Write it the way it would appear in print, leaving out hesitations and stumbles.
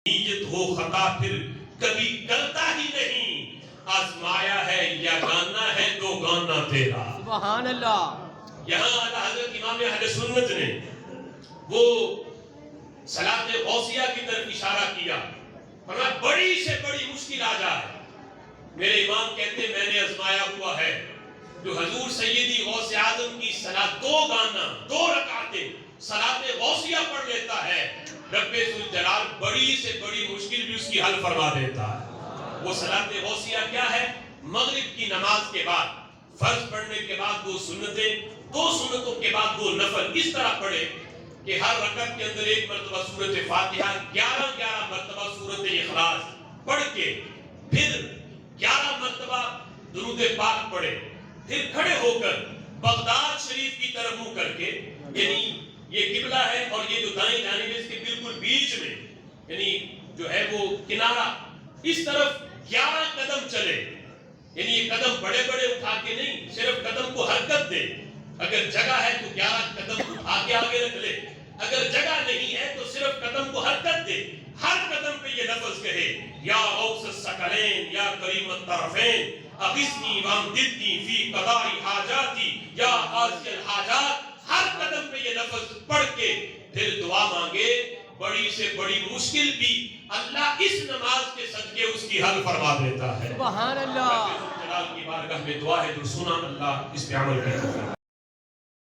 نیت ہو خطا پھر کبھی کرتا ہی نہیں، آزمایا ہے یا گانا ہے تو گانا تیرا۔ سبحان اللہ۔ یہاں حضرت امام اہل سنت نے وہ صلاۃ غوثیہ کی طرف اشارہ کیا، فرمایا بڑی سے بڑی مشکل آ جائے، میرے امام کہتے ہیں میں نے آزمایا ہوا ہے، جو حضور سیدی غوث اعظم کی صلاۃ دو گانا 2 رکعتیں صلاۃ غوثیہ پڑھ لیتا ہے، رب ذوالجلال بڑی سے بڑی مشکل بھی اس کی حل فرما دیتا ہے۔ وہ صلاۃ غوثیہ کیا ہے؟ مغرب کی نماز کے بعد فرض پڑھنے کے بعد 2 سنتیں، 2 سنتوں کے بعد 2 نفل اس طرح پڑھے کہ ہر رکعت کے اندر 1 مرتبہ سورۃ فاتحہ، 11 مرتبہ سورۃ اخلاص پڑھ کے پھر 11 مرتبہ درود پاک پڑھے، پھر کھڑے ہو کر بغداد شریف کی طرف منہ کر کے، یعنی یہ قبلہ ہے اور یہ جو دائیں جانب ہے اس کے بالکل بیچ میں، یعنی جو ہے وہ کنارہ، اس طرف 11 قدم چلے، یعنی یہ قدم بڑے بڑے اٹھا کے نہیں، صرف قدم کو حرکت دے، اگر جگہ ہے تو 11 قدم اٹھا کے آگے رکھ لے، اگر جگہ نہیں ہے تو صرف قدم کو حرکت دے، ہر قدم پہ یہ لفظ کہے یا غوث الثقلین یا کریم الطرفین اغثنی وامددنی فی قضاء حاجاتی یا قاضی الحاجات، ہر قدم پہ یہ لفظ پڑھ کے پھر دعا مانگے، بڑی سے بڑی مشکل بھی اللہ اس نماز کے صدقے اس کی حل فرما دیتا ہے۔ سبحان اللہ۔ رب ذوالجلال کی بارگاہ میں دعا ہے جو سنا، اللہ اس پہ عمل کرے۔